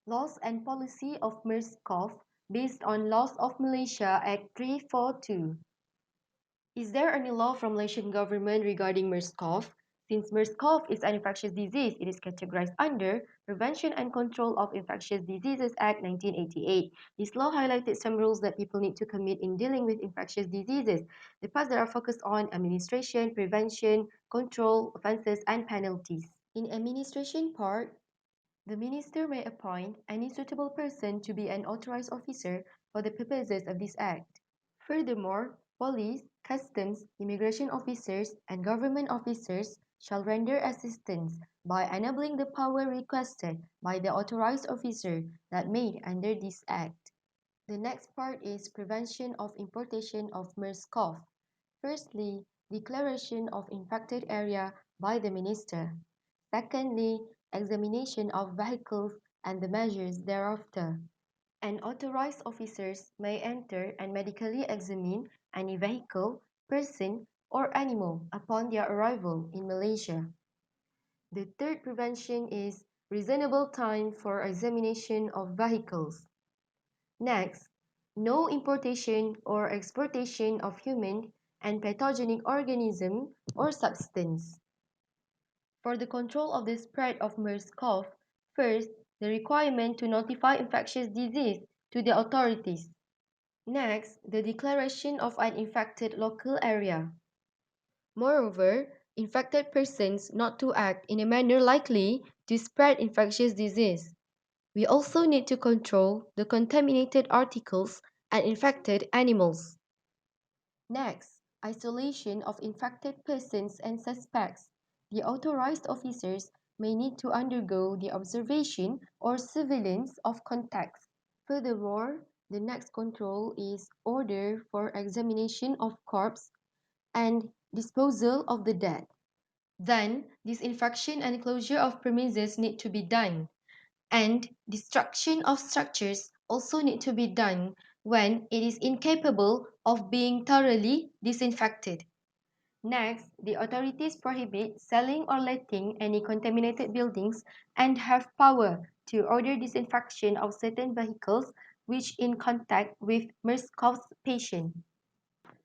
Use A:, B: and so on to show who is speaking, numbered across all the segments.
A: Laws and Policy of MERS-CoV based on Laws of Malaysia Act 342. Is there any law from Malaysian government regarding MERS-CoV? Since MERS-CoV is an infectious disease, it is categorized under Prevention and Control of Infectious Diseases Act 1988. This law highlighted some rules that people need to commit in dealing with infectious diseases. The parts that are focused on administration, prevention, control, offences, and penalties. In administration part, the minister may appoint any suitable person to be an authorized officer for the purposes of this Act. Furthermore, police, customs, immigration officers, and government officers shall render assistance by enabling the power requested by the authorized officer that made under this Act. The next part is prevention of importation of MERS-CoV. Firstly, declaration of infected area by the minister. Secondly, examination of vehicles and the measures thereafter. And authorized officers may enter and medically examine any vehicle, person, or animal upon their arrival in Malaysia. The third prevention is reasonable time for examination of vehicles. Next, no importation or exportation of human and pathogenic organism or substance. For the control of the spread of MERS-CoV, first, the requirement to notify infectious disease to the authorities. Next, the declaration of an infected local area. Moreover, infected persons not to act in a manner likely to spread infectious disease. We also need to control the contaminated articles and infected animals. Next, isolation of infected persons and suspects. The authorized officers may need to undergo the observation or surveillance of contacts. Furthermore, the next control is order for examination of corpse and disposal of the dead. Then, disinfection and closure of premises need to be done, and destruction of structures also need to be done when it is incapable of being thoroughly disinfected. Next, the authorities prohibit selling or letting any contaminated buildings and have power to order disinfection of certain vehicles which in contact with MERS-CoV patient.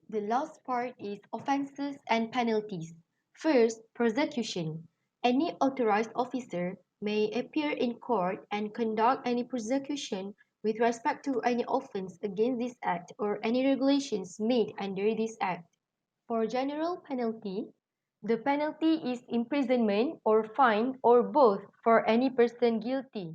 A: The last part is offences and penalties. First, prosecution. Any authorized officer may appear in court and conduct any prosecution with respect to any offence against this Act or any regulations made under this Act. For general penalty, the penalty is imprisonment or fine or both for any person guilty.